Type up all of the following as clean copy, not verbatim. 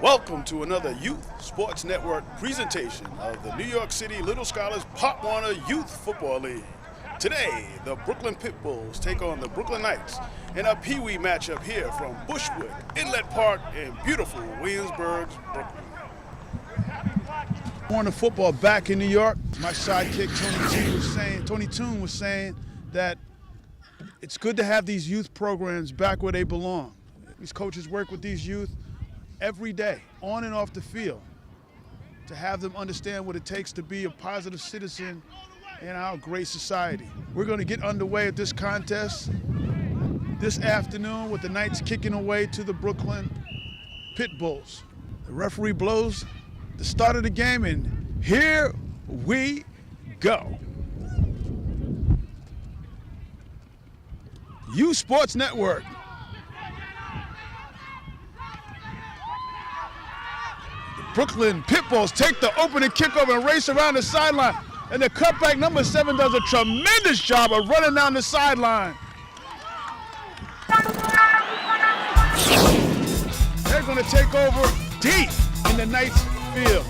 Welcome to another Youth Sports Network presentation of the New York City Little Scholars Pop Warner Youth Football League. Today, the Brooklyn Pitbulls take on the Brooklyn Knights in a Pee-wee matchup here from Bushwick Inlet Park in beautiful Williamsburg, Brooklyn. Warner football back in New York. My sidekick Tony Toon was saying that it's good to have these youth programs back where they belong. These coaches work with these youth every day, on and off the field, to have them understand what it takes to be a positive citizen in our great society. We're going to get underway at this contest this afternoon with the Knights kicking away to the Brooklyn Pitbulls. The referee blows the start of the game, and here we go. Youth Sports Network. Brooklyn Pitbulls take the opening kickoff and race around the sideline. And the cutback number 7 does a tremendous job of running down the sideline. They're going to take over deep in the Knights field.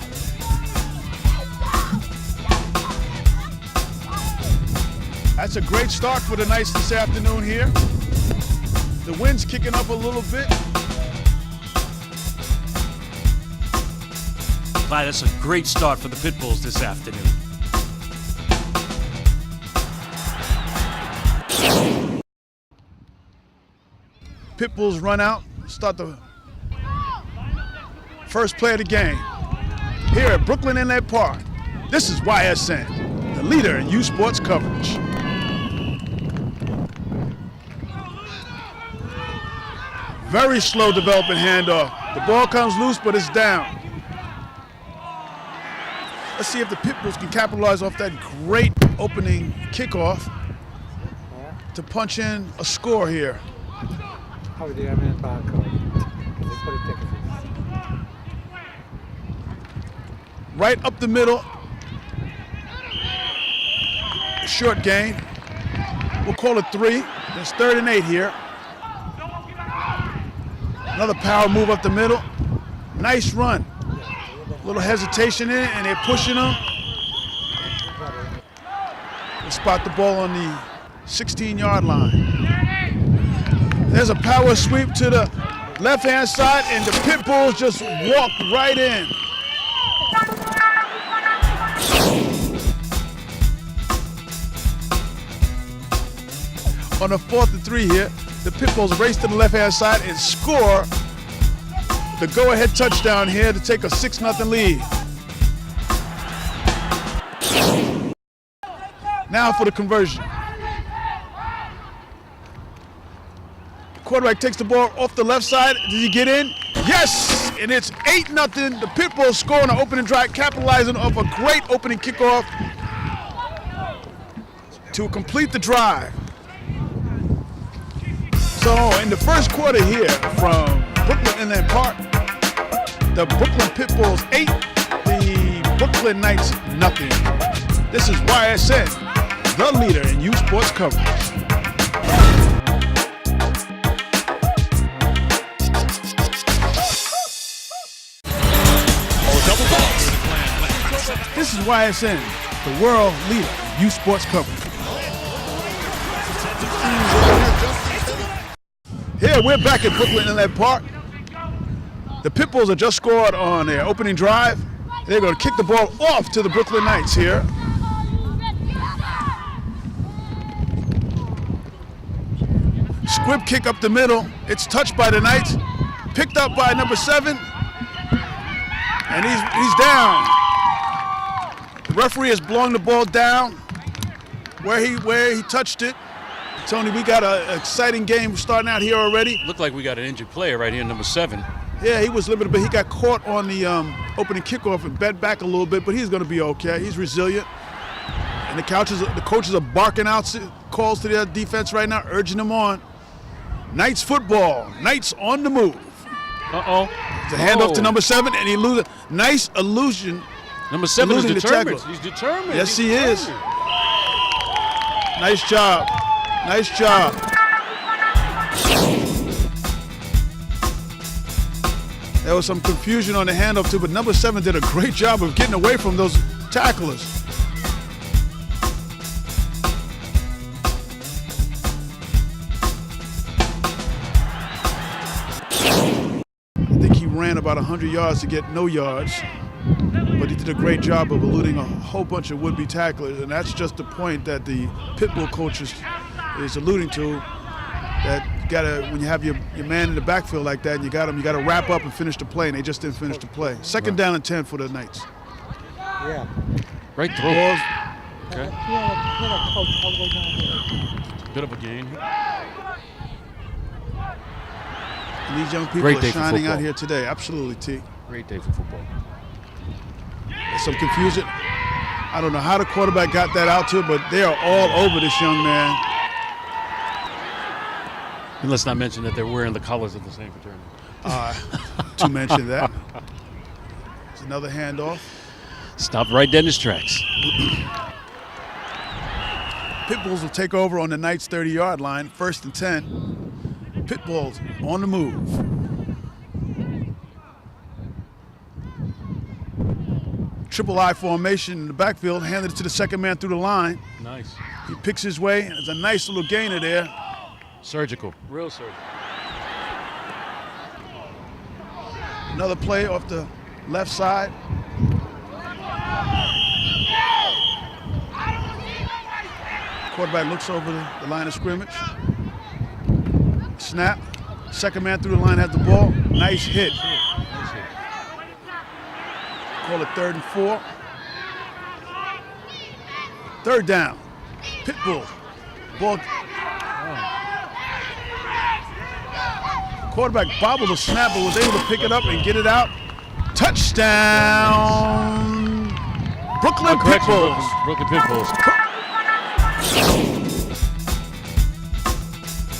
That's a great start for the Knights this afternoon here. The wind's kicking up a little bit. Wow, that's a great start for the Pitbulls this afternoon. Pitbulls run out, start the first play of the game. Here at Brooklyn Inlet Park, this is YSN, the leader in youth sports coverage. Very slow developing handoff. The ball comes loose, but it's down. Let's see if the Pitbulls can capitalize off that great opening kickoff to punch in a score here. Right up the middle. Short gain. We'll call it 3. It's 3rd and 8 here. Another power move up the middle. Nice run. A little hesitation in it, and they're pushing them. They spot the ball on the 16-yard line. There's a power sweep to the left-hand side, and the Pitbulls just walk right in. On a 4th and 3 here, the Pitbulls race to the left-hand side and score the go-ahead touchdown here to take a 6-0 lead. Now for the conversion. The quarterback takes the ball off the left side. Did he get in? Yes! And it's 8-0. The Pitbulls score on the opening drive, capitalizing off a great opening kickoff to complete the drive. So in the first quarter here from Brooklyn Inlet Park, the Brooklyn Pitbulls 8, the Brooklyn Knights 0. This is YSN, the leader in youth sports coverage. This is YSN, the world leader in youth sports coverage. Here, we're back at Brooklyn Inlet Park. The Pitbulls have just scored on their opening drive. They're going to kick the ball off to the Brooklyn Knights here. Squib kick up the middle. It's touched by the Knights. Picked up by number 7. And he's down. The referee has blown the ball down where he touched it. Tony, we got an exciting game starting out here already. Looked like we got an injured player right here, number 7. Yeah, he was limited, but he got caught on the opening kickoff and bent back a little bit, but he's going to be okay. He's resilient. And the coaches are barking out calls to their defense right now, urging them on. Knights football. Knights on the move. Uh-oh. It's a handoff to number 7, and he loses. Nice illusion. Number 7 is determined. He's determined. Yes, he is. Nice job. Nice job. There was some confusion on the handoff too, but number 7 did a great job of getting away from those tacklers. I think he ran about 100 yards to get no yards, but he did a great job of eluding a whole bunch of would-be tacklers, and that's just the point that the Pitbull coach is alluding to. That you gotta, when you have your man in the backfield like that, and you gotta wrap up and finish the play, and they just didn't finish the play. Second down and 10 for the Knights. Yeah. Right throw. Okay. Bit of a gain. And these young people Great are day for shining out football. here today. Absolutely, T. Great day for football. There's some confusion. I don't know how the quarterback got that out to it, but they are all over this young man. And let's not mention that they're wearing the colors of the same fraternity. To mention that. It's another handoff. Stopped right dead in his tracks. Pitbulls will take over on the Knights' 30-yard line, 1st and 10. Pitbulls on the move. Triple I formation in the backfield, handed it to the second man through the line. Nice. He picks his way, and there's a nice little gainer there. Surgical. Real surgical. Another play off the left side. Quarterback looks over the line of scrimmage. Snap. Second man through the line has the ball. Nice hit. Call it 3rd and 4. 3rd down. Pitbull. Ball. Quarterback bobbled the snap, but was able to pick it up and get it out. Touchdown. Brooklyn Pitbulls. Brooklyn Pitbulls.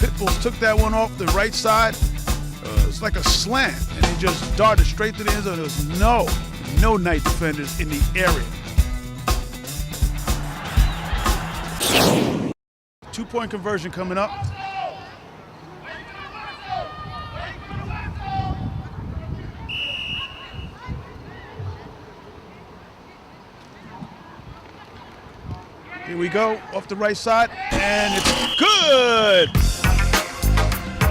Pitbulls took that one off the right side. It's like a slant, and he just darted straight to the end zone. There was no Knight defenders in the area. 2-point conversion coming up. Here we go, off the right side, and it's good!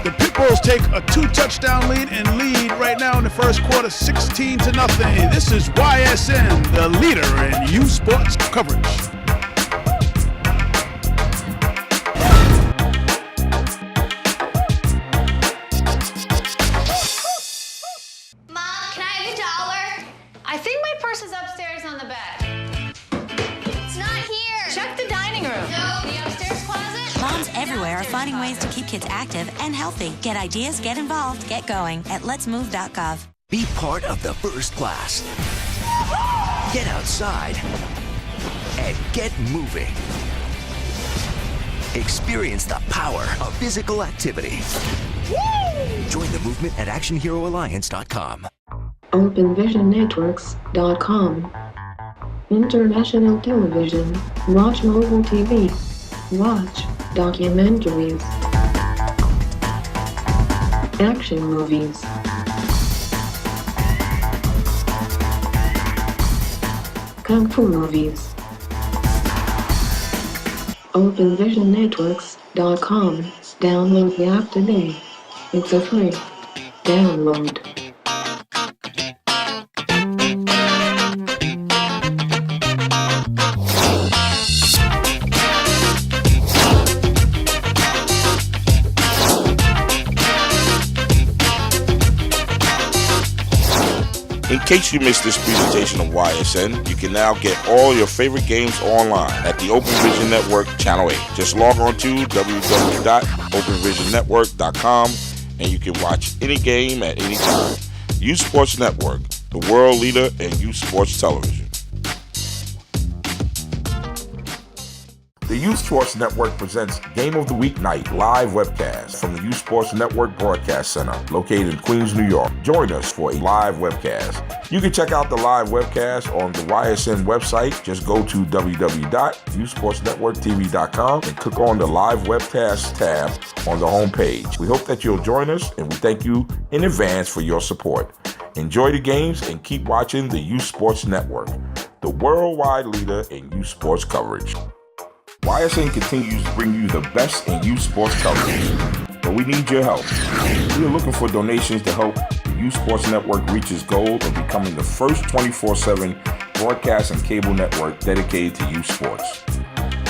The Pitbulls take a 2-touchdown lead and lead right now in the first quarter, 16-0. This is YSN, the leader in youth sports coverage. Mom, can I have $1? I think my purse is upstairs on the bed. It's not here. Check the dining room. No, the upstairs closet. Moms everywhere are finding ways to keep kids active and healthy. Get ideas, get involved, get going at letsmove.gov. Be part of the first class. Get outside and get moving. Experience the power of physical activity. Join the movement at actionheroalliance.com. OpenVisionNetworks.com. International television. Watch mobile TV. Watch documentaries. Action movies. Kung Fu movies. OpenVisionNetworks.com. Download the app today. It's a free download. In case you missed this presentation of YSN, you can now get all your favorite games online at the Open Vision Network Channel 8. Just log on to www.openvisionnetwork.com and you can watch any game at any time. Youth Sports Network, the world leader in youth sports television. The Youth Sports Network presents Game of the Week Night live webcast from the Youth Sports Network Broadcast Center located in Queens, New York. Join us for a live webcast. You can check out the live webcast on the YSN website. Just go to www.youthsportsnetworktv.com and click on the live webcast tab on the home page. We hope that you'll join us, and we thank you in advance for your support. Enjoy the games and keep watching the Youth Sports Network, the worldwide leader in youth sports coverage. YSN continues to bring you the best in youth sports coverage, but we need your help. We are looking for donations to help the Youth Sports Network reach its goal of becoming the first 24/7 broadcast and cable network dedicated to youth sports.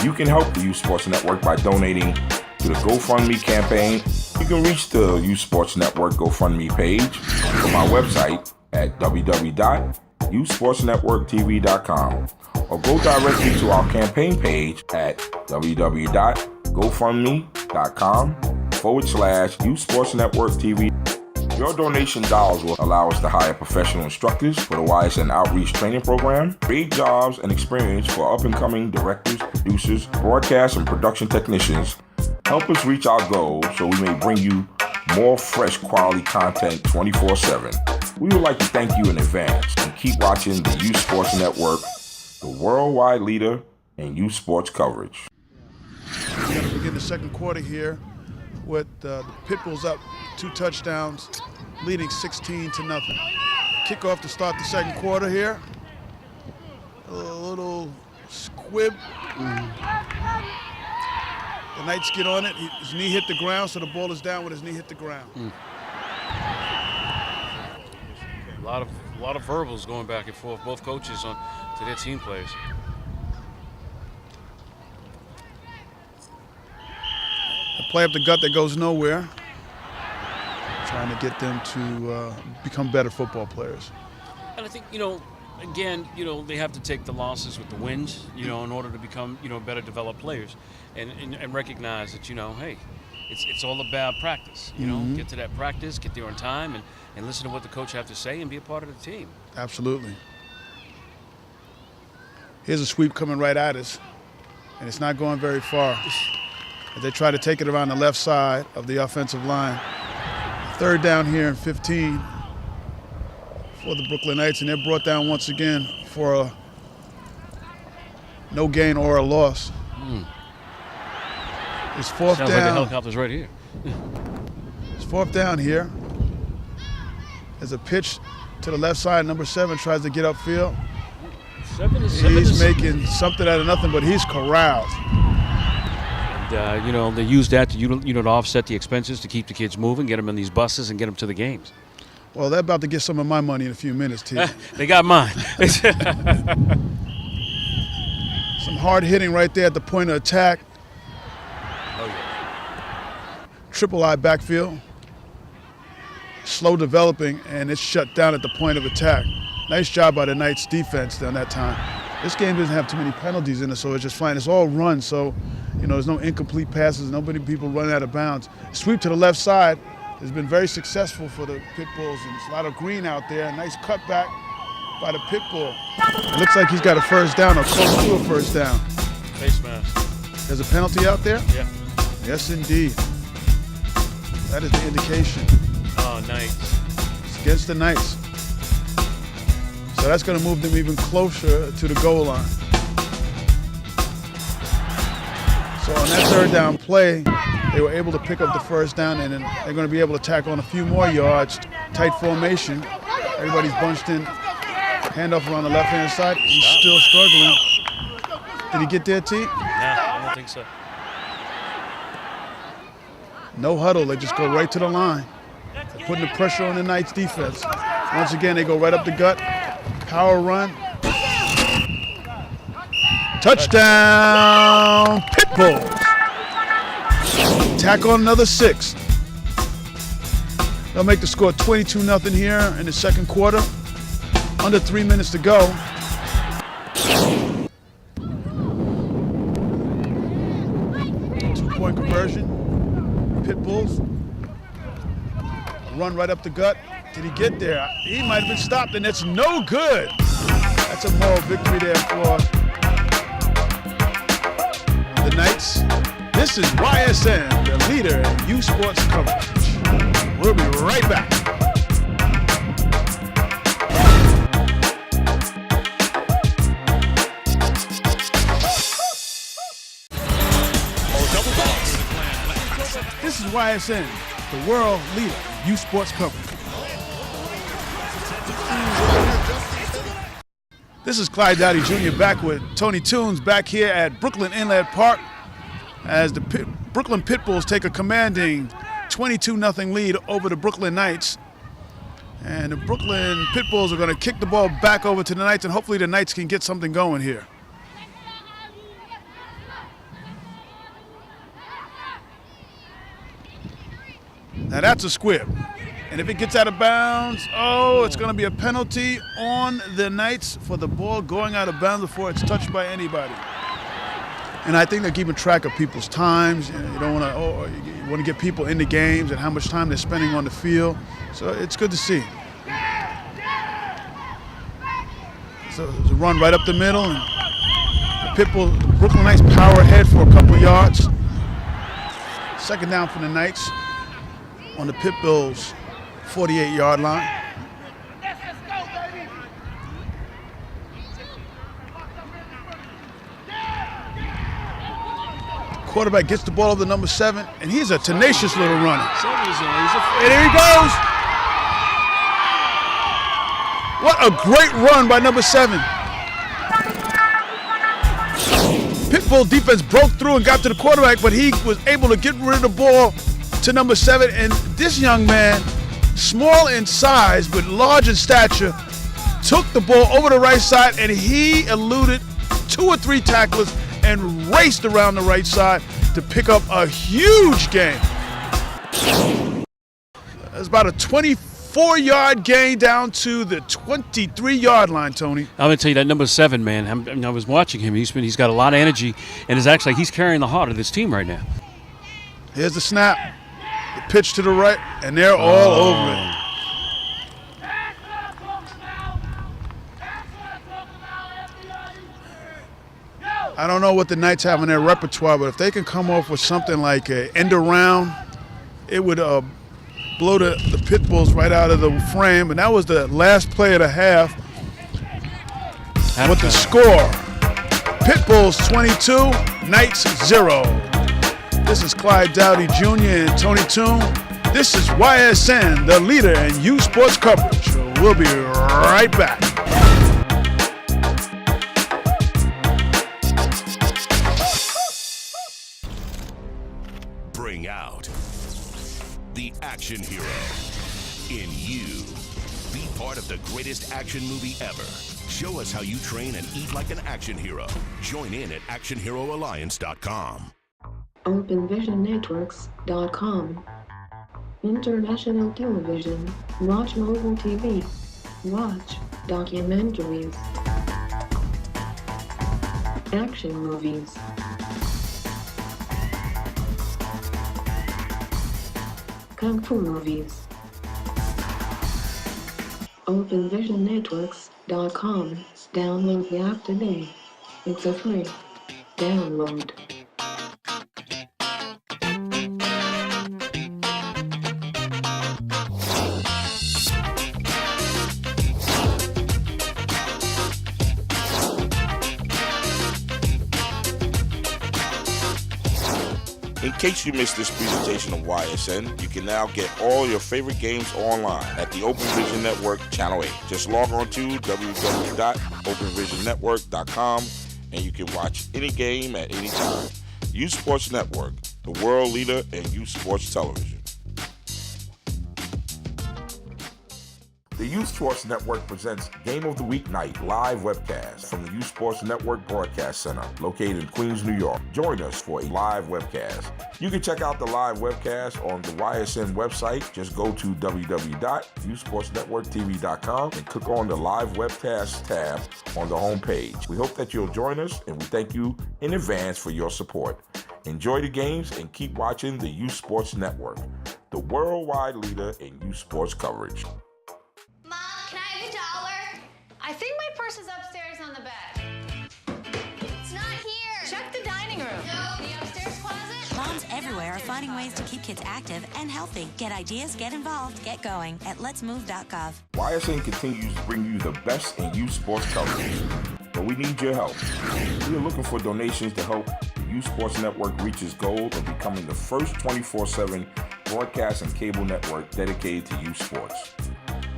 You can help the Youth Sports Network by donating to the GoFundMe campaign. You can reach the Youth Sports Network GoFundMe page from our website at www.youthsportsnetworktv.com or go directly to our campaign page at www.gofundme.com/Youth Sports Network TV. Your donation dollars will allow us to hire professional instructors for the YSN Outreach Training Program, create jobs and experience for up-and-coming directors, producers, broadcast and production technicians. Help us reach our goal so we may bring you more fresh quality content 24/7. We would like to thank you in advance and keep watching the Youth Sports Network, the worldwide leader in youth sports coverage. We're going to begin the second quarter here with the Pitbulls up 2 touchdowns, leading 16-0. Kickoff to start the second quarter here. A little squib. The Knights get on it. His knee hit the ground, so the ball is down with his knee hit the ground. A lot of verbals going back and forth, both coaches to their team plays. A play up the gut that goes nowhere. Trying to get them to become better football players. And I think, again, they have to take the losses with the wins, in order to become, better developed players and recognize that, hey, it's all about practice, get to that practice, get there on time and listen to what the coach have to say and be a part of the team. Absolutely. Here's a sweep coming right at us, and it's not going very far. As they try to take it around the left side of the offensive line. Third down here and 15 for the Brooklyn Knights, and they're brought down once again for a no gain or a loss. It's fourth Sounds down. like the helicopter's right here. It's fourth down here. There's a pitch to the left side. Number 7 tries to get upfield. He's making something out of nothing, but he's corralled. And, they use that to, to offset the expenses to keep the kids moving, get them in these buses and get them to the games. Well, they're about to get some of my money in a few minutes, T. They got mine. Some hard hitting right there at the point of attack. Oh, yeah. Triple I backfield. Slow developing, and it's shut down at the point of attack. Nice job by the Knights defense on that time. This game doesn't have too many penalties in it, so it's just fine. It's all run, so there's no incomplete passes, nobody people running out of bounds. Sweep to the left side has been very successful for the Pitbulls, and there's a lot of green out there. Nice cutback by the Pitbull. It looks like he's got a first down or close to a first down. Face mask. There's a penalty out there? Yeah. Yes, indeed. That is the indication. Oh, nice. It's against the Knights. So that's going to move them even closer to the goal line. So on that third down play, they were able to pick up the first down, and then they're going to be able to tack on a few more yards. Tight formation. Everybody's bunched in. Handoff around the left-hand side. He's still struggling. Did he get there, T? Nah, I don't think so. No huddle. They just go right to the line. They're putting the pressure on the Knights defense. Once again, they go right up the gut. Power run. Touchdown, Pitbulls. Tack on another 6. They'll make the score 22-0 here in the second quarter. Under 3 minutes to go. Two-point conversion. Pitbulls. Run right up the gut. Did he get there? He might have been stopped, and it's no good. That's a moral victory there for the Knights. This is YSN, the leader in youth sports coverage. We'll be right back. This is YSN, the world leader in youth sports coverage. This is Clyde Dowdy Jr. back with Tony Tunes back here at Brooklyn Inlet Park as the Brooklyn Pitbulls take a commanding 22-0 lead over the Brooklyn Knights. And the Brooklyn Pitbulls are going to kick the ball back over to the Knights, and hopefully the Knights can get something going here. Now that's a squib. And if it gets out of bounds, it's going to be a penalty on the Knights for the ball going out of bounds before it's touched by anybody. And I think they're keeping track of people's times. You don't want to, you want to get people into games and how much time they're spending on the field. So it's good to see. So there's a run right up the middle, and the Brooklyn Knights power ahead for a couple yards. Second down for the Knights on the Pitbulls' 48-yard line. Quarterback gets the ball over to number 7, and he's a tenacious little runner. And here he goes. What a great run by number 7. Pitbull defense broke through and got to the quarterback, but he was able to get rid of the ball to number 7. And this young man, small in size but large in stature, took the ball over the right side, and he eluded 2 or 3 tacklers and raced around the right side to pick up a huge gain. It's about a 24-yard gain down to the 23-yard line, Tony. I'm going to tell you that number 7, man, I was watching him. He's got a lot of energy, and he's carrying the heart of this team right now. Here's the snap, the pitch to the right, and they're all over it. I don't know what the Knights have in their repertoire, but if they can come off with something like an end around, it would blow the Pitbulls right out of the frame. And that was the last play of the half with the score. Pitbulls 22, Knights 0. This is Clyde Dowdy Jr. and Tony Toon. This is YSN, the leader in youth sports coverage. We'll be right back. Bring out the action hero in you. Be part of the greatest action movie ever. Show us how you train and eat like an action hero. Join in at actionheroalliance.com. OpenVisionNetworks.com. International television. Watch mobile TV. Watch documentaries. Action movies. Kung Fu movies. OpenVisionNetworks.com. Download the app today. It's a free download. In case you missed this presentation of YSN, you can now get all your favorite games online at the Open Vision Network Channel 8. Just log on to www.openvisionnetwork.com and you can watch any game at any time. Youth Sports Network, the world leader in youth sports television. The Youth Sports Network presents Game of the Week Night live webcast from the Youth Sports Network Broadcast Center located in Queens, New York. Join us for a live webcast. You can check out the live webcast on the YSN website. Just go to www.youthsportsnetworktv.com and click on the live webcast tab on the homepage. We hope that you'll join us, and we thank you in advance for your support. Enjoy the games and keep watching the Youth Sports Network, the worldwide leader in youth sports coverage. Mom, can I have $1? I think my purse is upstairs on the bed. It's not here. Check the dining room. No, the upstairs closet. Moms everywhere are finding ways to keep kids active and healthy. Get ideas, get involved, get going at letsmove.gov. YSN continues to bring you the best in youth sports coverage, but we need your help. We are looking for donations to help the Youth Sports Network reach its goal of becoming the first 24/7 broadcast and cable network dedicated to youth sports.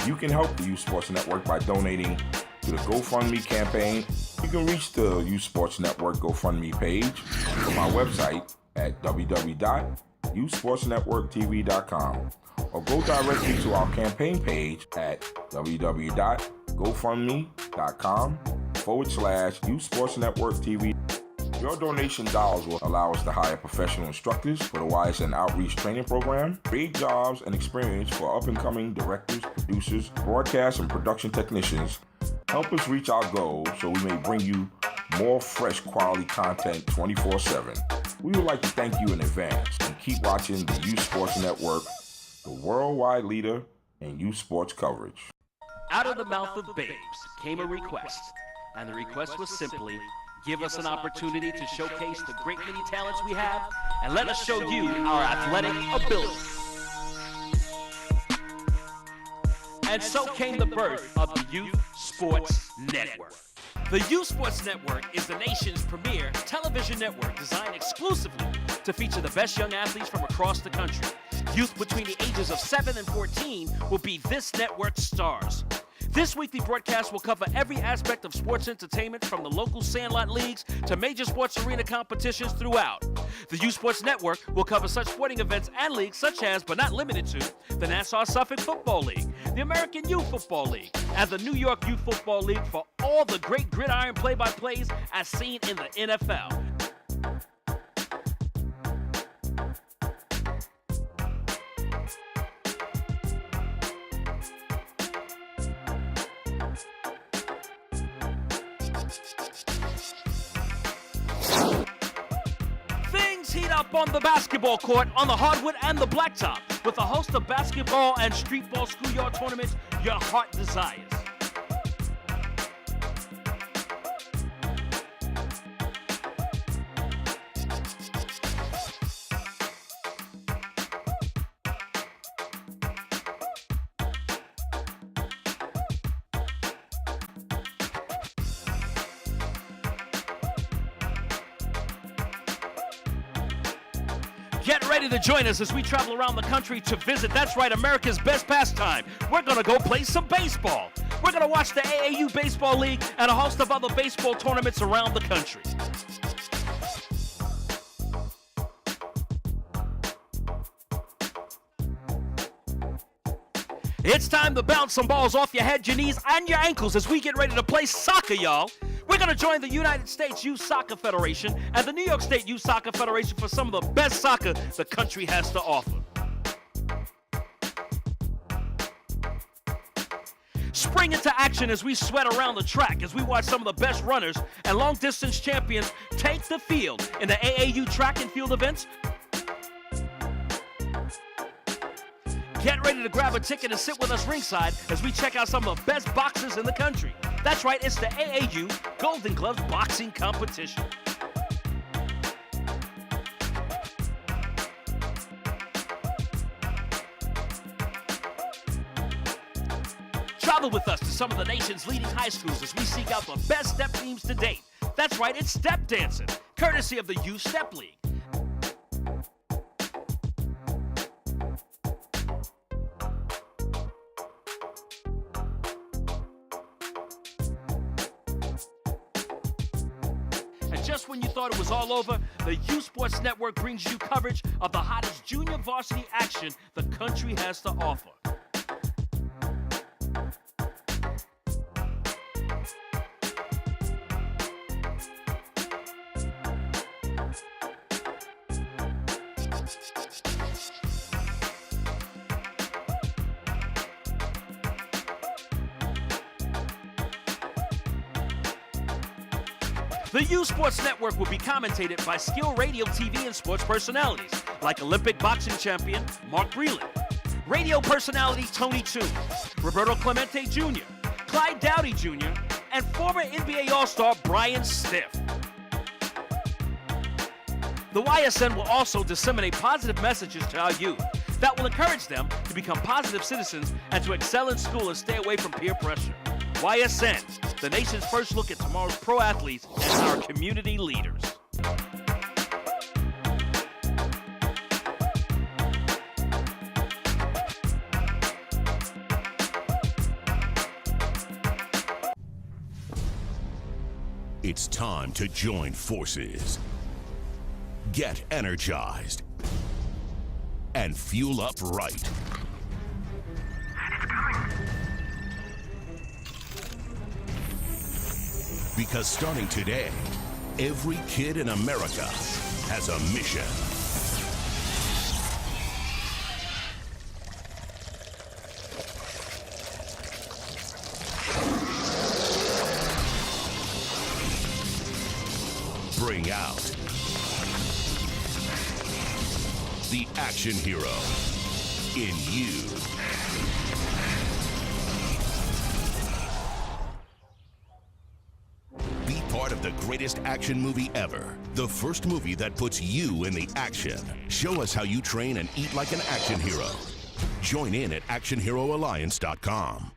You can help the Youth Sports Network by donating to the GoFundMe campaign, you can reach the Youth Sports Network GoFundMe page from our website at www.youthsportsnetworktv.com or go directly to our campaign page at www.gofundme.com/Youth Sports Network TV. Your donation dollars will allow us to hire professional instructors for the YSN Outreach Training Program, create jobs and experience for up-and-coming directors, producers, broadcast and production technicians, help us reach our goals so we may bring you more fresh quality content 24/7. We would like to thank you in advance and keep watching the Youth Sports Network, the worldwide leader in youth sports coverage. Out of the mouth of babes came a request, and the request was simply, give us an opportunity to showcase the great many talents we have, and let us show you our athletic ability. And so came the birth of the Youth Sports Network. The Youth Sports Network is the nation's premier television network designed exclusively to feature the best young athletes from across the country. Youth between the ages of 7 and 14 will be this network's stars. This weekly broadcast will cover every aspect of sports entertainment, from the local sandlot leagues to major sports arena competitions throughout. The Youth Sports Network will cover such sporting events and leagues such as, but not limited to, the Nassau-Suffolk Football League, the American Youth Football League, and the New York Youth Football League for all the great gridiron play-by-plays as seen in the NFL. Heat up on the basketball court, on the hardwood and the blacktop, with a host of basketball and streetball schoolyard tournaments your heart desires. Get ready to join us as we travel around the country to visit, that's right, America's best pastime. We're going to go play some baseball. We're going to watch the AAU Baseball League and a host of other baseball tournaments around the country. It's time to bounce some balls off your head, your knees, and your ankles as we get ready to play soccer, y'all. We're going to join the United States Youth Soccer Federation and the New York State Youth Soccer Federation for some of the best soccer the country has to offer. Spring into action as we sweat around the track, as we watch some of the best runners and long-distance champions take the field in the AAU track and field events. Get ready to grab a ticket and sit with us ringside as we check out some of the best boxers in the country. That's right, it's the AAU Golden Gloves Boxing Competition. Travel with us to some of the nation's leading high schools as we seek out the best step teams to date. That's right, it's step dancing, courtesy of the Youth Step League. Just when you thought it was all over, the Youth Sports Network brings you coverage of the hottest junior varsity action the country has to offer. The Youth Sports Network will be commentated by skilled radio, TV, and sports personalities like Olympic boxing champion Mark Breland, radio personality Tony Toon, Roberto Clemente Jr., Clyde Dowdy Jr., and former NBA All-Star Brian Stiff. The YSN will also disseminate positive messages to our youth that will encourage them to become positive citizens and to excel in school and stay away from peer pressure. YSN, the nation's first look at tomorrow's pro athletes and our community leaders. It's time to join forces. Get energized and fuel up right. Because starting today, every kid in America has a mission. Bring out the action hero in you. Be part of the greatest action movie ever. The first movie that puts you in the action. Show us how you train and eat like an action hero. Join in at actionheroalliance.com.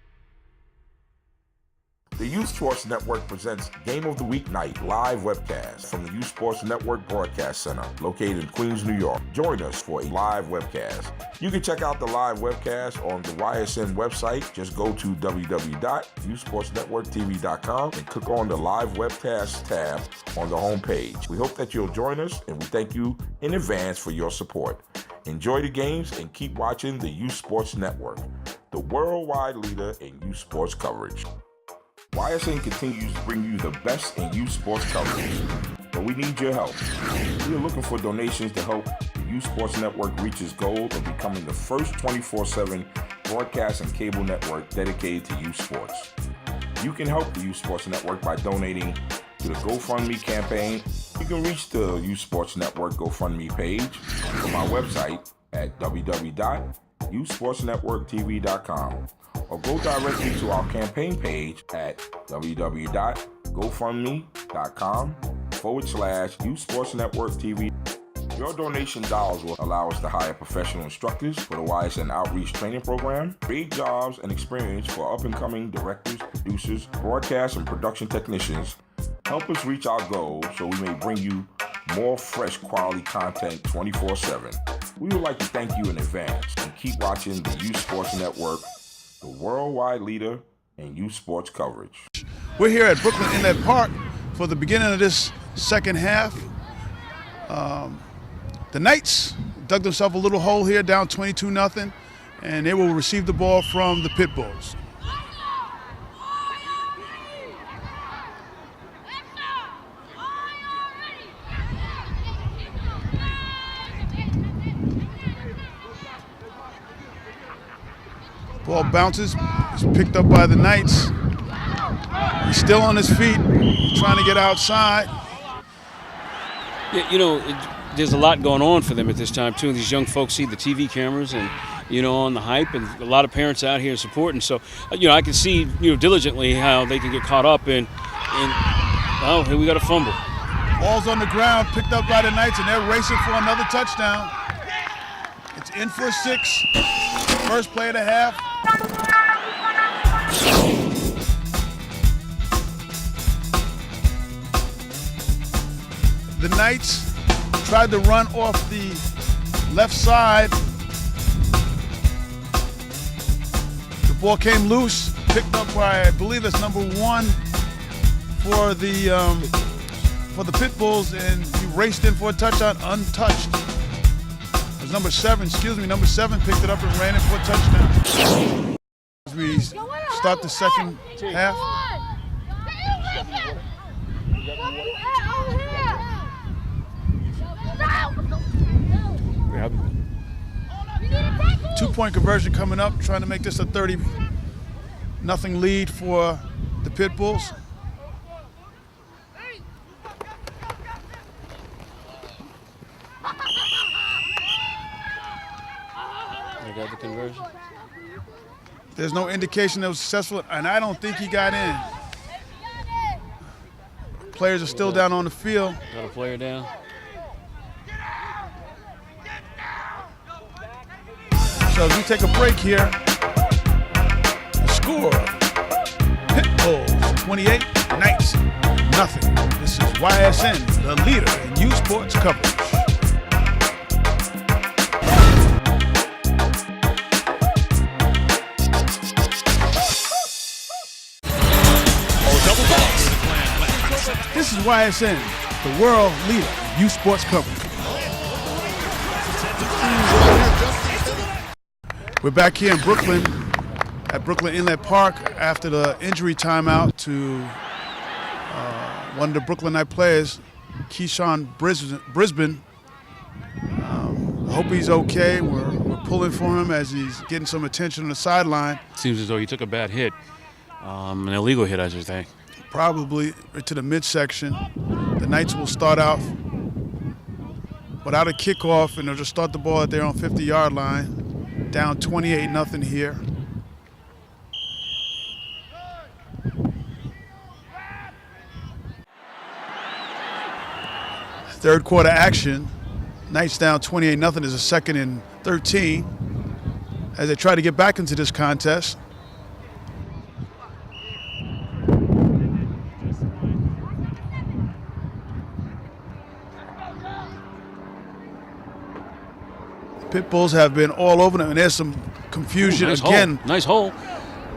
The Youth Sports Network presents Game of the Week Night live webcast from the Youth Sports Network Broadcast Center located in Queens, New York. Join us for a live webcast. You can check out the live webcast on the YSN website. Just go to www.youthsportsnetworktv.com and click on the live webcast tab on the homepage. We hope that you'll join us, and we thank you in advance for your support. Enjoy the games and keep watching the Youth Sports Network, the worldwide leader in youth sports coverage. YSN continues to bring you the best in youth sports coverage, but we need your help. We are looking for donations to help the Youth Sports Network reach its goal of becoming the first 24/7 broadcast and cable network dedicated to youth sports. You can help the Youth Sports Network by donating to the GoFundMe campaign. You can reach the Youth Sports Network GoFundMe page from our website at www.youthsportsnetworktv.com. or go directly to our campaign page at www.gofundme.com/Youth Sports Network TV. Your donation dollars will allow us to hire professional instructors for the YSN Outreach Training Program, create jobs and experience for up-and-coming directors, producers, broadcast and production technicians. Help us reach our goal so we may bring you more fresh quality content 24/7. We would like to thank you in advance and keep watching the Youth Sports Network, the worldwide leader in youth sports coverage. We're here at Brooklyn Inlet Park for the beginning of this second half. The Knights dug themselves a little hole here, down 22-0, and they will receive the ball from the Pitbulls. Ball bounces, is picked up by the Knights. He's still on his feet, trying to get outside. Yeah, there's a lot going on for them at this time, too. These young folks see the TV cameras and, on the hype, and a lot of parents out here supporting. So, I can see, diligently how they can get caught up in oh, here we got a fumble. Ball's on the ground, picked up by the Knights, and they're racing for another touchdown. It's in for 6. First play of the half. The Knights tried to run off the left side. The ball came loose, picked up by, I believe it's number 1 for the Pitbulls, and he raced in for a touchdown untouched. It was number 7 picked it up and ran in for a touchdown. As we start the second half. Two-point conversion coming up, trying to make this a 30-0 lead for the Pitbulls. They got the conversion. There's no indication it was successful, and I don't think he got in. Players are still down on the field. Got a player down. So as we take a break here, the score, Pitbulls 28, Knights nothing. This is YSN, the leader in youth sports coverage. This is YSN, the world leader in youth sports coverage. We're back here in Brooklyn at Brooklyn Inlet Park after the injury timeout to one of the Brooklynite players, Keyshawn Brisbane. I hope he's okay. We're pulling for him as he's getting some attention on the sideline. Seems as though he took a bad hit, an illegal hit, I should think. Probably right to the midsection. The Knights will start out without a kickoff, and they'll just start the ball at their own 50-yard line. Down 28-0 here. Third quarter action. Knights down 28-0 is a 2nd and 13 as they try to get back into this contest. Pitbulls have been all over them, and there's some confusion again. Nice hole.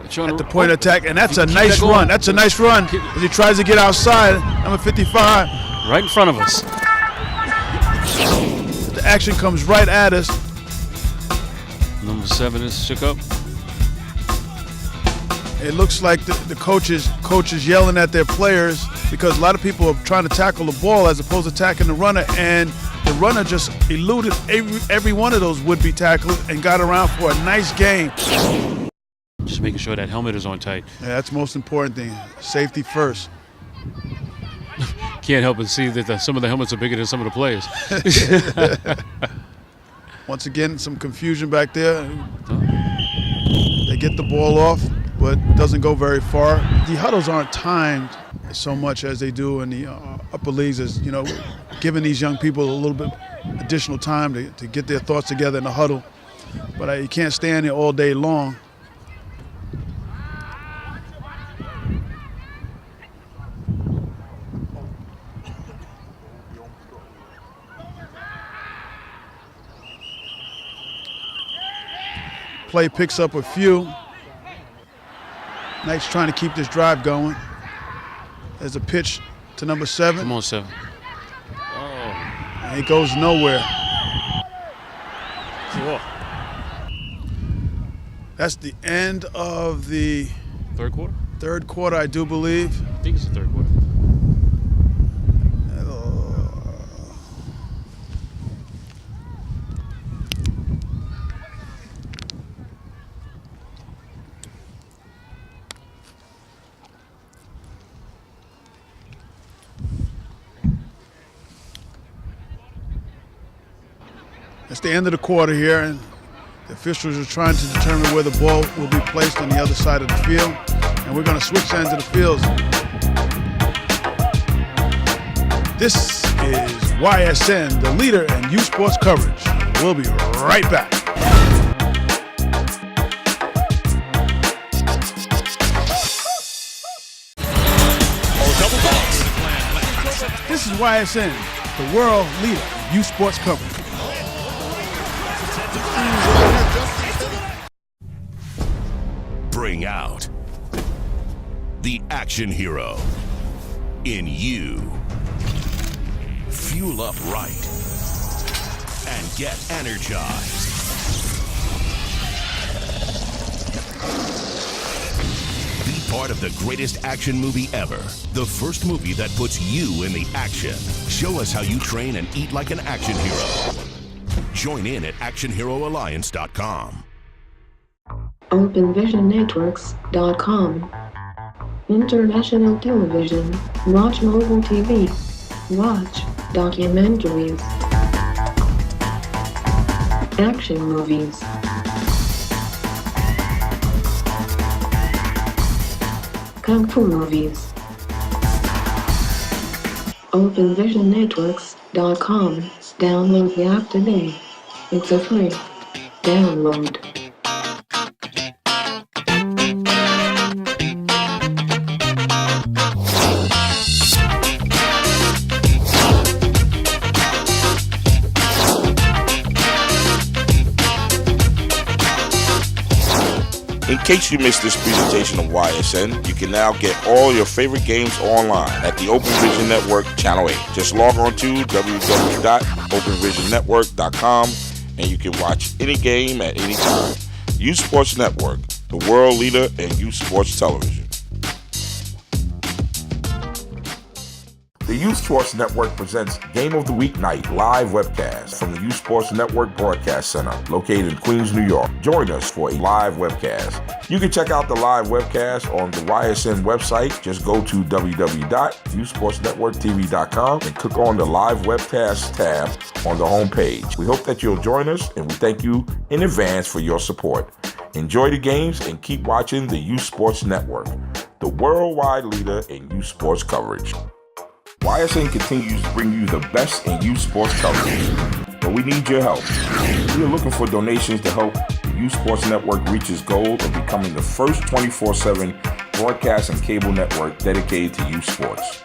At the point of attack, and that's a nice run. That's a nice run as he tries to get outside. Number 55. Right in front of us. The action comes right at us. Number 7 is shook up. It looks like the coaches yelling at their players because a lot of people are trying to tackle the ball as opposed to attacking the runner, and the runner just eluded every one of those would-be tackles and got around for a nice gain. Just making sure that helmet is on tight. Yeah, that's the most important thing. Safety first. Can't help but see that some of the helmets are bigger than some of the players. Once again, some confusion back there. They get the ball off, but doesn't go very far. The huddles aren't timed so much as they do in the upper leagues, as you know, giving these young people a little bit additional time to get their thoughts together in the huddle. But you can't stand there all day long. Play picks up a few. Knights trying to keep this drive going. There's a pitch to number 7. Come on, 7. And it goes nowhere. Cool. That's the end of the third quarter? Third quarter, I do believe. I think it's the third quarter. It's the end of the quarter here, and the officials are trying to determine where the ball will be placed on the other side of the field. And we're going to switch ends of the fields. This is YSN, the leader in youth sports coverage. We'll be right back. This is YSN, the world leader in youth sports coverage. Bring out the action hero in you. Fuel up right and get energized. Be part of the greatest action movie ever. The first movie that puts you in the action. Show us how you train and eat like an action hero. Join in at actionheroalliance.com. OpenVisionNetworks.com. International television. Watch mobile TV. Watch documentaries. Action movies. Kung Fu movies. OpenVisionNetworks.com. Download the app today. It's a free download. In case you missed this presentation of YSN, you can now get all your favorite games online at the Open Vision Network Channel 8. Just log on to www.openvisionnetwork.com and you can watch any game at any time. Youth Sports Network, the world leader in youth sports television. The Youth Sports Network presents Game of the Week Night live webcast from the Youth Sports Network Broadcast Center located in Queens, New York. Join us for a live webcast. You can check out the live webcast on the YSN website. Just go to www.youthsportsnetworktv.com and click on the live webcast tab on the homepage. We hope that you'll join us, and we thank you in advance for your support. Enjoy the games and keep watching the Youth Sports Network, the worldwide leader in youth sports coverage. YSN continues to bring you the best in youth sports coverage, but we need your help. We are looking for donations to help the Youth Sports Network reach its goal of becoming the first 24/7 broadcast and cable network dedicated to youth sports.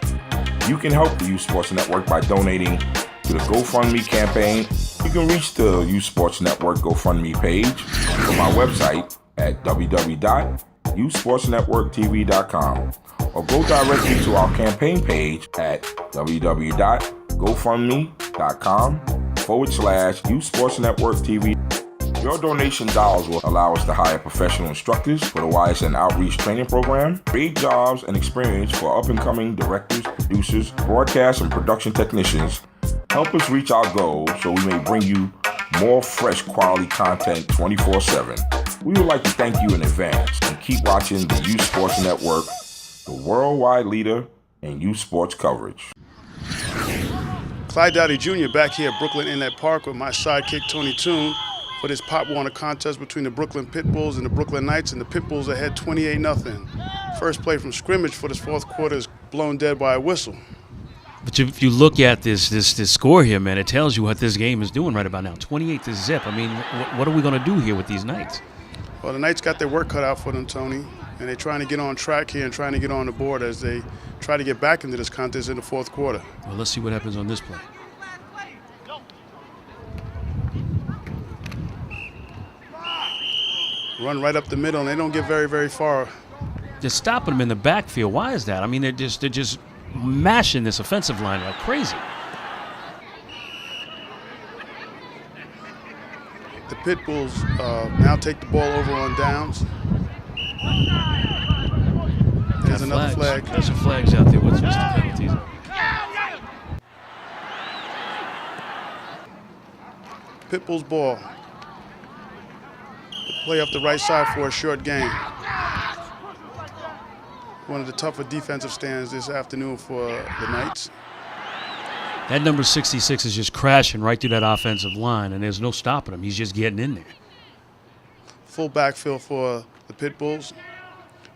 You can help the Youth Sports Network by donating to the GoFundMe campaign. You can reach the Youth Sports Network GoFundMe page from our website at www.youthsportsnetworktv.com or go directly to our campaign page at www.gofundme.com/Youth Sports Network TV. Your donation dollars will allow us to hire professional instructors for the YSN Outreach Training Program, create jobs and experience for up-and-coming directors, producers, broadcast and production technicians. Help us reach our goals so we may bring you more fresh quality content 24/7. We would like to thank you in advance and keep watching the Youth Sports Network, the worldwide leader in youth sports coverage. Clyde Dowdy Jr. back here at Brooklyn Inlet Park with my sidekick Tony Toon for this Pop Warner contest between the Brooklyn Pitbulls and the Brooklyn Knights, and the Pitbulls ahead 28-0. First play from scrimmage for this fourth quarter is blown dead by a whistle. But if you look at this score here, man, it tells you what this game is doing right about now. 28-0. I mean, what are we going to do here with these Knights? Well, the Knights got their work cut out for them, Tony, and they're trying to get on track here and trying to get on the board as they try to get back into this contest in the fourth quarter. Well, let's see what happens on this play. Run right up the middle, and they don't get very, very far. They're stopping them in the backfield. Why is that? I mean, they're just mashing this offensive line like crazy. The Pitbulls now take the ball over on downs. There's another flag. There's some flags out there. What's the penalties? Pitbulls ball. Play up the right side for a short gain. One of the tougher defensive stands this afternoon for the Knights. That number 66 is just crashing right through that offensive line, and there's no stopping him. He's just getting in there. Full backfield for the Pitbulls.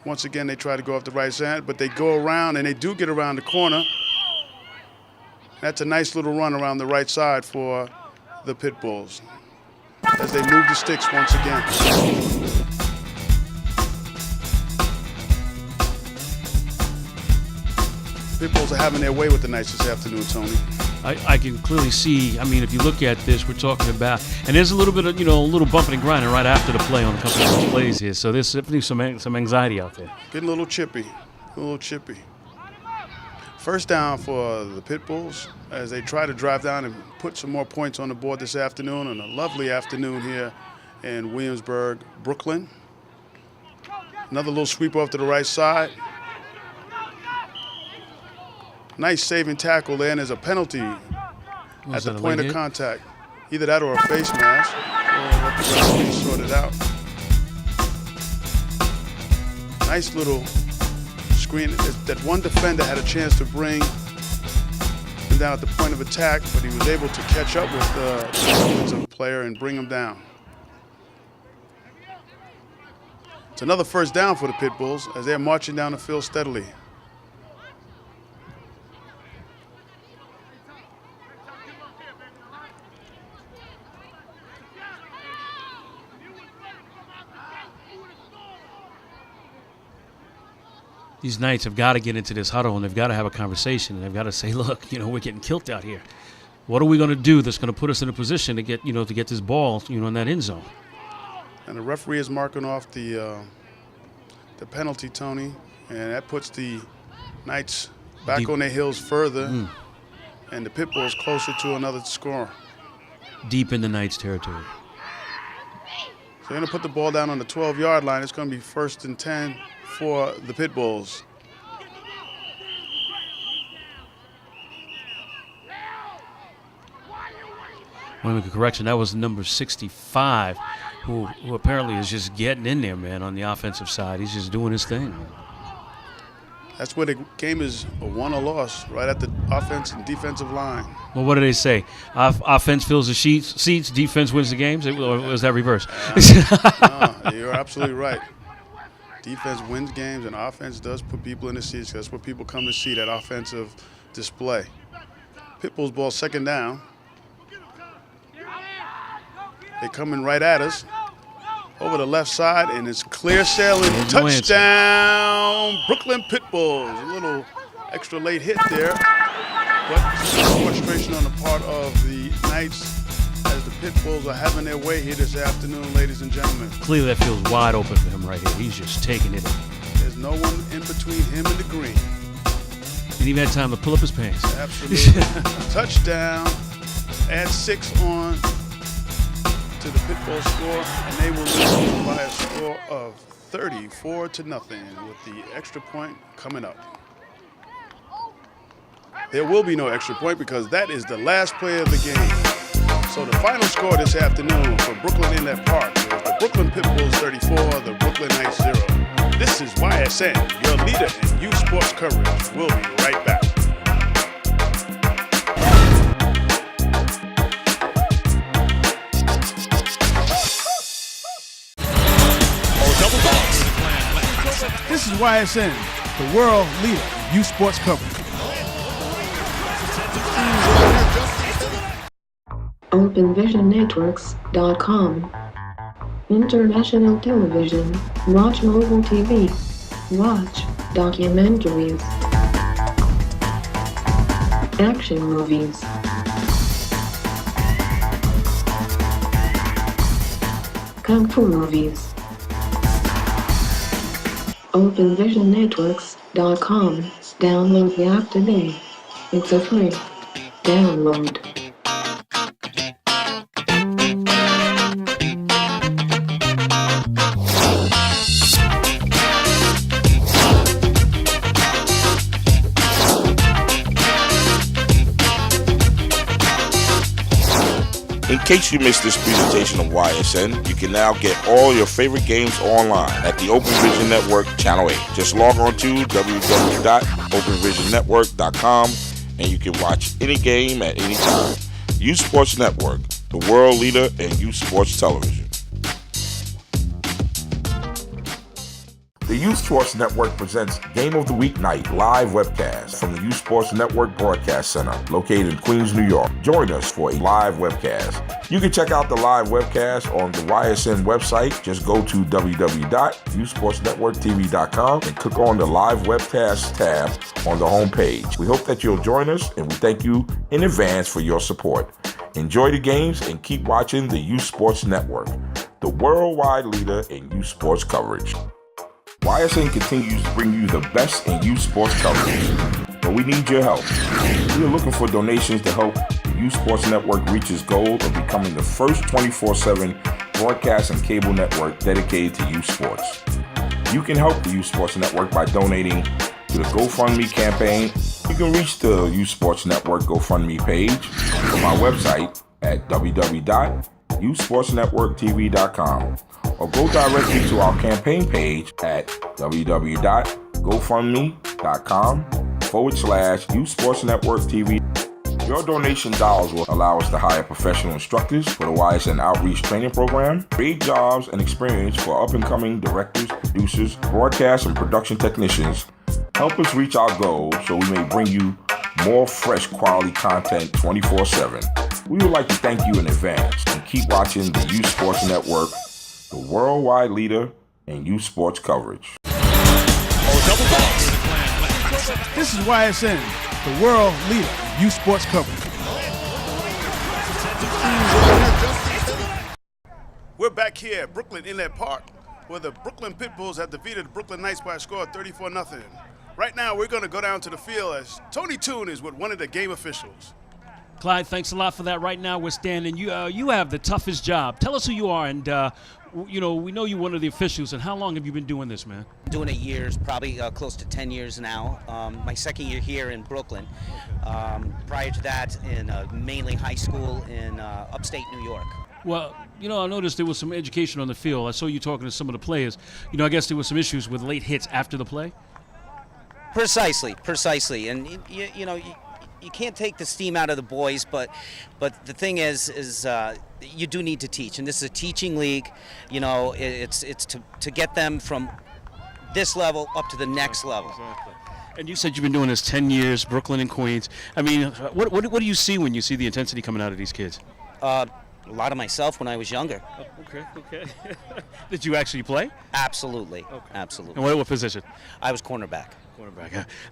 Once again, they try to go up the right side, but they go around, and they do get around the corner. That's a nice little run around the right side for the Pitbulls as they move the sticks once again. Pitbulls are having their way with the Knights this afternoon, Tony. I can clearly see. I mean, if you look at this, we're talking about, and there's a little bit of, a little bumping and grinding right after the play on a couple of those plays here. So there's definitely some anxiety out there. Getting a little chippy, First down for the Pitbulls as they try to drive down and put some more points on the board this afternoon, on a lovely afternoon here in Williamsburg, Brooklyn. Another little sweep off to the right side. Nice saving tackle there, and there's a penalty at the point of contact. Either that or a face mask. We'll sort it out. Nice little screen. That one defender had a chance to bring him down at the point of attack, but he was able to catch up with the offensive player and bring him down. It's another first down for the Pitbulls as they're marching down the field steadily. These Knights have got to get into this huddle, and they've got to have a conversation, and they've got to say, look, we're getting killed out here. What are we going to do that's going to put us in a position to get, to get this ball, in that end zone? And the referee is marking off the the penalty, Tony, and that puts the Knights back Deep. on their heels further, and the Pitbulls closer to another score. Deep in the Knights' territory. So they're going to put the ball down on the 12-yard line. It's going to be 1st and 10 for the Pitbulls. I want to make a correction. That was number 65, who apparently is just getting in there, man, on the offensive side. He's just doing his thing. That's where the game is a won or loss, right at the offense and defensive line. Well, what do they say? Offense fills the seats, defense wins the games? Or was that reverse? No, you're absolutely right. Defense wins games, and offense does put people in the seats. That's what people come to see, that offensive display. Pitbulls ball 2nd down. They're coming right at us. Over the left side, and it's clear sailing. Touchdown, Brooklyn Pitbulls. A little extra late hit there, but frustration on the part of the Knights as the Pitbulls are having their way here this afternoon, ladies and gentlemen. Clearly that feels wide open for him right here. He's just taking it in. There's no one in between him and the green. He even had time to pull up his pants. Absolutely. Touchdown. Add 6 on to the Pitbull score, and they will lose by a score of 34-0 with the extra point coming up. There will be no extra point because that is the last play of the game. So the final score this afternoon for Brooklyn Inlet Park is the Brooklyn Pitbulls 34, the Brooklyn Knights 0. This is YSN, your leader in youth sports coverage. We'll be right back. This is YSN, the world leader in youth sports coverage. OpenVisionNetworks.com. International television. Watch mobile TV. Watch documentaries. Action movies. Kung Fu movies. OpenVisionNetworks.com. Download the app today. It's a free download. In case you missed this presentation of YSN, you can now get all your favorite games online at the Open Vision Network Channel 8. Just log on to www.openvisionnetwork.com and you can watch any game at any time. Youth Sports Network, the world leader in youth sports television. The Youth Sports Network presents Game of the Week Night live webcast from the Youth Sports Network Broadcast Center located in Queens, New York. Join us for a live webcast. You can check out the live webcast on the YSN website. Just go to www.youthsportsnetworktv.com and click on the live webcast tab on the home page. We hope that you'll join us, and we thank you in advance for your support. Enjoy the games and keep watching the Youth Sports Network, the worldwide leader in youth sports coverage. YSN continues to bring you the best in youth sports coverage, but we need your help. We are looking for donations to help the Youth Sports Network reach its goal of becoming the first 24/7 broadcast and cable network dedicated to youth sports. You can help the Youth Sports Network by donating to the GoFundMe campaign. You can reach the Youth Sports Network GoFundMe page from our website at www.youthsportsnetworktv.com. or go directly to our campaign page at www.gofundme.com/Youth Sports Network TV. Your donation dollars will allow us to hire professional instructors for the YSN Outreach Training Program, create jobs and experience for up-and-coming directors, producers, broadcast and production technicians. Help us reach our goals so we may bring you more fresh quality content 24/7. We would like to thank you in advance and keep watching the Youth Sports Network, the worldwide leader in youth sports coverage. This is YSN, the world leader in youth sports coverage. We're back here at Brooklyn Inlet Park where the Brooklyn Pitbulls have defeated the Brooklyn Knights by a score of 34-0. Right now, we're going to go down to the field as Tony Toon is with one of the game officials. Clyde, thanks a lot for that. Right now, we're standing. You have the toughest job. Tell us who you are, and we know you're one of the officials. And how long have you been doing this, man? Doing it years, probably close to 10 years now. My second year here in Brooklyn. Prior to that, in mainly high school in upstate New York. Well, I noticed there was some education on the field. I saw you talking to some of the players. I guess there were some issues with late hits after the play. Precisely, and you can't take the steam out of the boys, but the thing is you do need to teach, and this is a teaching league. It's to get them from this level up to the next level. Exactly. And you said you've been doing this 10 years, Brooklyn and Queens. I mean, what do you see when you see the intensity coming out of these kids? A lot of myself when I was younger. Oh, okay. Did you actually play? Absolutely. Okay. Absolutely. And what position? I was cornerback.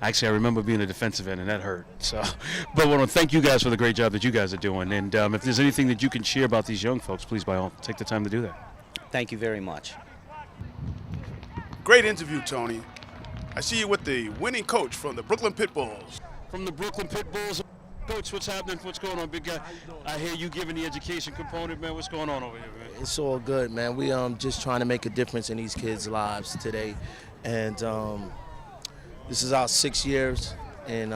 Actually, I remember being a defensive end, and that hurt. So, but I want to thank you guys for the great job that you guys are doing. And if there's anything that you can share about these young folks, please, by all, take the time to do that. Thank you very much. Great interview, Tony. I see you with the winning coach from the Brooklyn Pitbulls. From the Brooklyn Pitbulls. Coach, what's happening? What's going on, big guy? I hear you giving the education component, man. What's going on over here, man? It's all good, man. We just trying to make a difference in these kids' lives today. And this is our 6 years in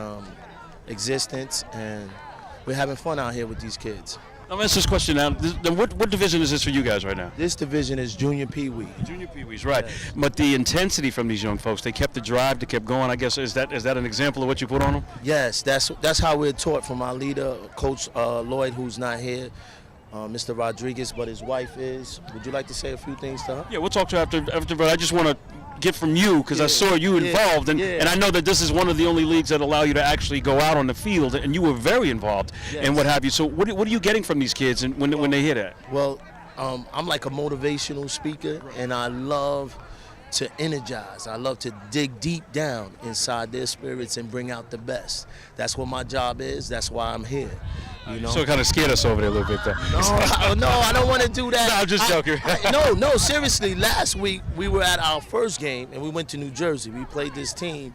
existence, and we're having fun out here with these kids. I'll ask this question now. What division is this for you guys right now? This division is junior pee-wee. Junior pee-wees, right. Yes. But the intensity from these young folks, they kept the drive, they kept going, I guess. Is that an example of what you put on them? Yes, that's how we're taught from our leader, Coach Lloyd, who's not here, Mr. Rodriguez, but his wife is. Would you like to say a few things to her? Yeah, we'll talk to her after, but I just want to get from you, because I saw you involved, and I know that this is one of the only leagues that allow you to actually go out on the field, and you were very involved and what have you. So what are you getting from these kids and when they hear that? Well, I'm like a motivational speaker, and I love to energize. I love to dig deep down inside their spirits and bring out the best. That's what my job is. That's why I'm here. So it kind of scared us over there a little bit, though. No, I don't want to do that. No, I'm just joking. No, seriously. Last week we were at our first game and we went to New Jersey. We played this team,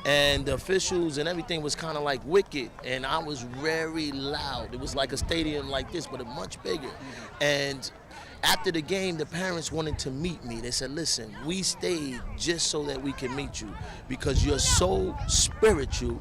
and the officials and everything was kind of like wicked, and I was very loud. It was like a stadium like this, but much bigger. And after the game, the parents wanted to meet me. They said, listen, we stayed just so that we can meet you because you're so spiritual,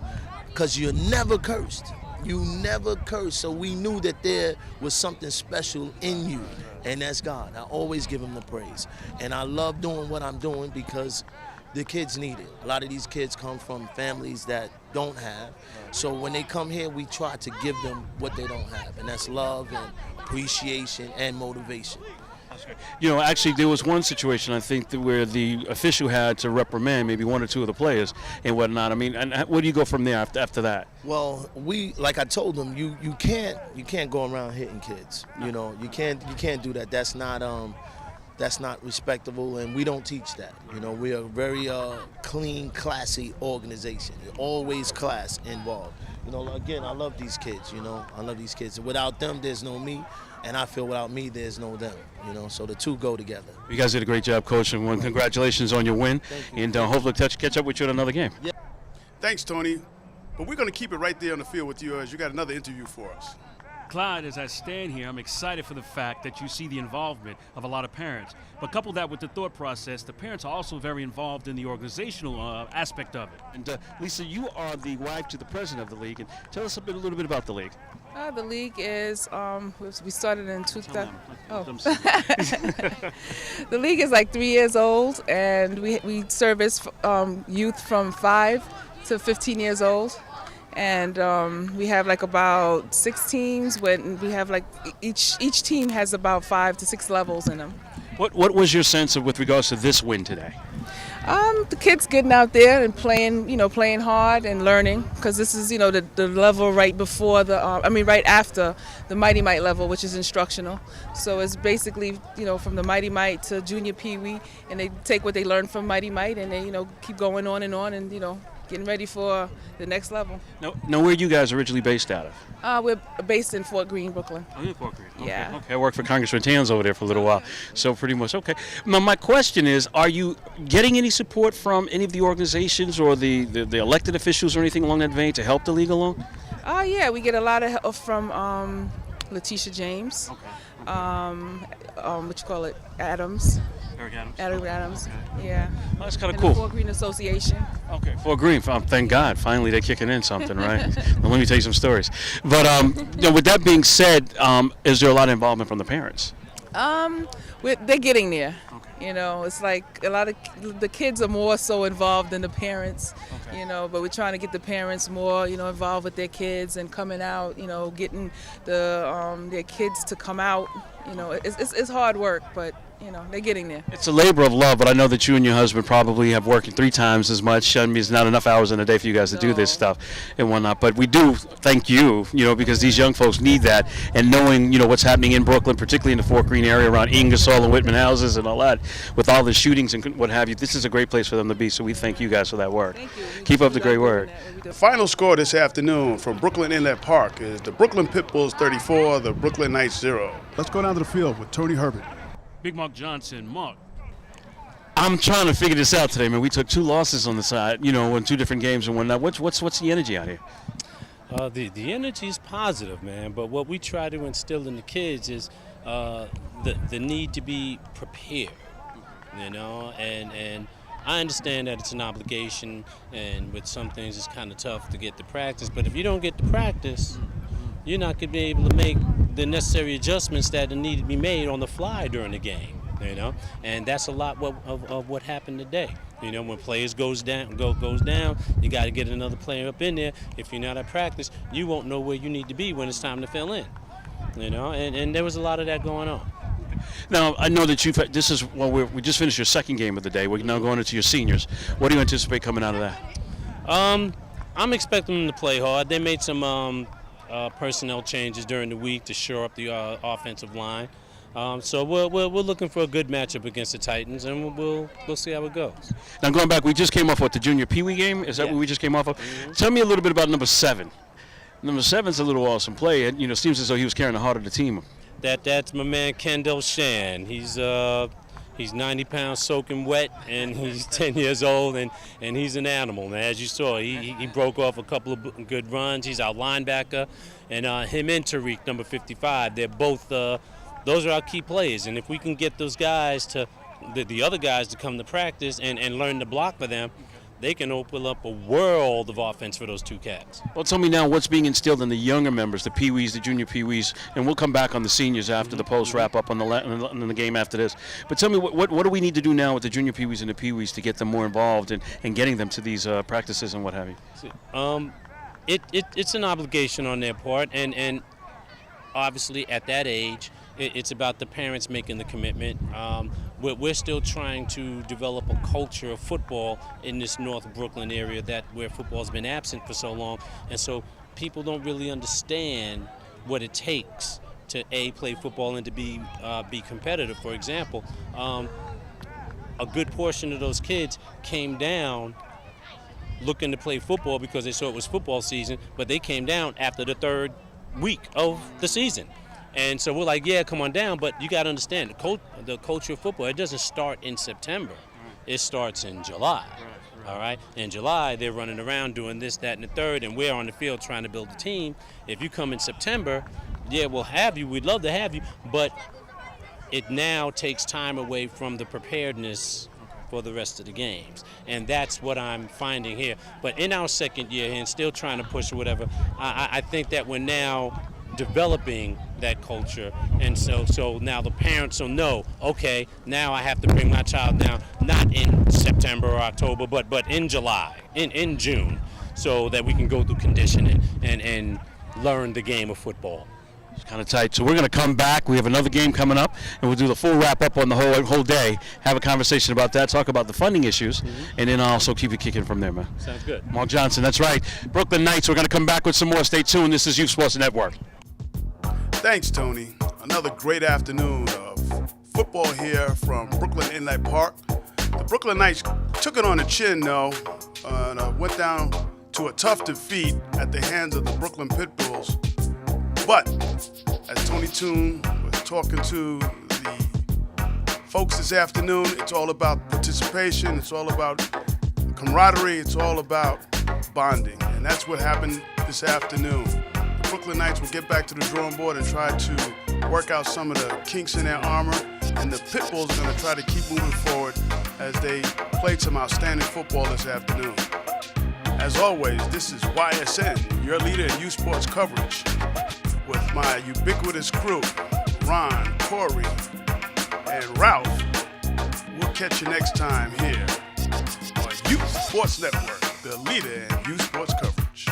because you're never cursed. You never curse, so we knew that there was something special in you, and that's God. I always give him the praise. And I love doing what I'm doing because the kids need it. A lot of these kids come from families that don't have, so when they come here, we try to give them what they don't have, and that's love and appreciation and motivation. Actually, there was one situation, I think, where the official had to reprimand maybe one or two of the players and whatnot. I mean, and where do you go from there after that? Well, like I told them, you can't go around hitting kids. You can't do that. That's not respectable, and we don't teach that. We are a very clean, classy organization. Always class involved. Again, I love these kids. I love these kids. Without them, there's no me. And I feel without me, there's no them, so the two go together. You guys did a great job, Coach, and congratulations on your win. And hopefully catch up with you at another game. Yeah. Thanks, Tony. But we're going to keep it right there on the field with you as you got another interview for us. Clyde, as I stand here, I'm excited for the fact that you see the involvement of a lot of parents. But couple that with the thought process, the parents are also very involved in the organizational aspect of it. And Lisa, you are the wife to the president of the league. And tell us a little bit about the league. The league is, we started in 2000. The league is like 3 years old, and we service youth from 5 to 15 years old. And we have like about 6 teams. When we have like each team has about 5 to 6 levels in them. What was your sense of with regards to this win today? The kids getting out there and playing hard and learning, because this is the level right before right after the Mighty Mite level, which is instructional. So it's basically from the Mighty Mite to junior pee-wee, and they take what they learned from Mighty Mite and they keep going on and getting ready for the next level. Now, where are you guys originally based out of? We're based in Fort Greene, Brooklyn. Oh, in Fort Greene. Okay. Yeah. Okay, I worked for Congressman Tans over there for a little while, so pretty much okay. Now, my question is, are you getting any support from any of the organizations or the elected officials or anything along that vein to help the league along? Yeah, we get a lot of help from Letitia James. What you call it? Adams. Eric Adams. Eric Adams. Okay. Yeah. Oh, that's kind of And cool. The Fort Greene Association. Okay. Fort Greene. Thank God. Finally, they're kicking in something, right? Well, let me tell you some stories. But with that being said, is there a lot of involvement from the parents? They're getting there. Okay. You know, it's like a lot of the kids are more so involved than the parents. Okay. You know, but we're trying to get the parents more, involved with their kids and coming out. Getting their kids to come out. It's hard work, but they're getting there. It's a labor of love, but I know that you and your husband probably have working 3 times as much. I mean, it's not enough hours in a day for you guys to do this stuff and whatnot. But we do thank you, because these young folks need that. And knowing, what's happening in Brooklyn, particularly in the Fort Greene area around Ingersoll and Whitman houses and all that, with all the shootings and what have you, this is a great place for them to be. So we thank you guys for that work. Thank you. Keep up the great work. The final score this afternoon from Brooklyn Inlet Park is the Brooklyn Pitbulls 34, the Brooklyn Knights 0. Let's go down to the field with Tony Herbert. Big Mark Johnson. Mark. I'm trying to figure this out today, man. We took 2 losses on the side, in 2 different games and whatnot. What's the energy out here? The energy is positive, man. But what we try to instill in the kids is the need to be prepared, and I understand that it's an obligation, and with some things it's kind of tough to get the practice. But if you don't get the practice, you're not going to be able to make the necessary adjustments that need to be made on the fly during the game, and that's a lot of what happened today. When players goes down, you got to get another player up in there. If you're not at practice, you won't know where you need to be when it's time to fill in, and there was a lot of that going on. Now, I know that we just finished your second game of the day. We're now going into your seniors. What do you anticipate coming out of that? I'm expecting them to play hard. They made some personnel changes during the week to shore up the offensive line. So we're looking for a good matchup against the Titans, and we'll see how it goes. Now, going back, we just came off the junior Pee Wee game. Is that what we just came off of? Mm-hmm. Tell me a little bit about number 7. Number 7's a little awesome play, and it seems as though he was carrying the heart of the team. That's my man Kendall Shan. He's 90 pounds soaking wet, and he's 10 years old, and he's an animal, man. As you saw, he broke off a couple of good runs. He's our linebacker, and him and Tariq, number 55, they're both, those are our key players. And if we can get those guys the other guys to come to practice and learn to block for them, they can open up a world of offense for those 2 cats. Well, tell me now what's being instilled in the younger members, the Pee Wees, the junior Pee Wees, and we'll come back on the seniors after the post wrap up on the game after this. But tell me what do we need to do now with the junior Pee Wees and the Pee Wees to get them more involved and getting them to these practices and what have you? It's an obligation on their part, and obviously at that age, it's about the parents making the commitment. We're still trying to develop a culture of football in this North Brooklyn area where football's been absent for so long, and so people don't really understand what it takes to play football and to be competitive. For example, a good portion of those kids came down looking to play football because they saw it was football season, but they came down after the 3rd week of the season. And so we're like, yeah, come on down, but you got to understand, the culture of football, it doesn't start in September. It starts in July, all right? In July, they're running around doing this, that, and the third, and we're on the field trying to build a team. If you come in September, yeah, we'll have you. We'd love to have you, but it now takes time away from the preparedness for the rest of the games. And that's what I'm finding here. But in our second year and still trying to push or whatever, I think that we're now developing that culture, and so now the parents will know, okay, now I have to bring my child down not in September or October, but in July, in June, so that we can go through conditioning and learn the game of football. It's kind of tight. So we're going to come back. We have another game coming up, and we'll do the full wrap-up on the whole day, have a conversation about that, talk about the funding issues, and then I'll also keep it kicking from there, man. Sounds good. Mark Johnson, that's right. Brooklyn Knights, we're going to come back with some more. Stay tuned. This is Youth Sports Network. Thanks, Tony. Another great afternoon of football here from Brooklyn Inlet Park. The Brooklyn Knights took it on the chin, though. went down to a tough defeat at the hands of the Brooklyn Pitbulls. But as Tony Toon was talking to the folks this afternoon, it's all about participation, it's all about camaraderie, it's all about bonding. And that's what happened this afternoon. The Brooklyn Knights will get back to the drawing board and try to work out some of the kinks in their armor. And the Pitbulls are going to try to keep moving forward as they played some outstanding football this afternoon. As always, this is YSN, your leader in youth sports coverage, with my ubiquitous crew, Ron, Corey, and Ralph. We'll catch you next time here on Youth Sports Network, the leader in youth sports coverage.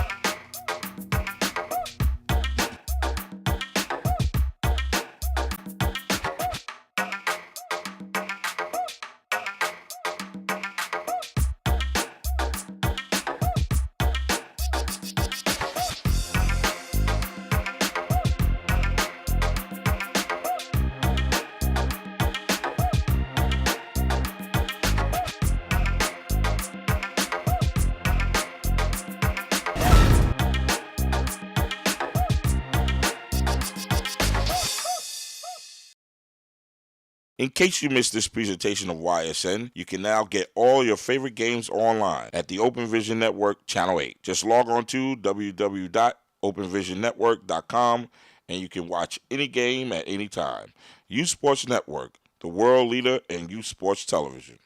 In case you missed this presentation of YSN, you can now get all your favorite games online at the Open Vision Network Channel 8. Just log on to www.openvisionnetwork.com and you can watch any game at any time. Youth Sports Network, the world leader in youth sports television.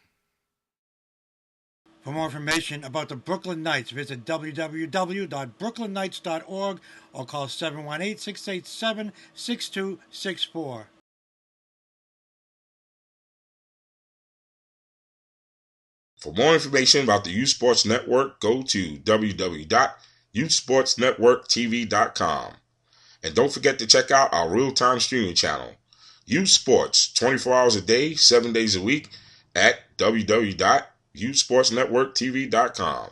For more information about the Brooklyn Knights, visit www.brooklynKnights.org or call 718-687-6264. For more information about the Youth Sports Network, go to www.youthsportsnetworktv.com. And don't forget to check out our real-time streaming channel, Youth Sports, 24 hours a day, 7 days a week, at www.youthsportsnetworktv.com.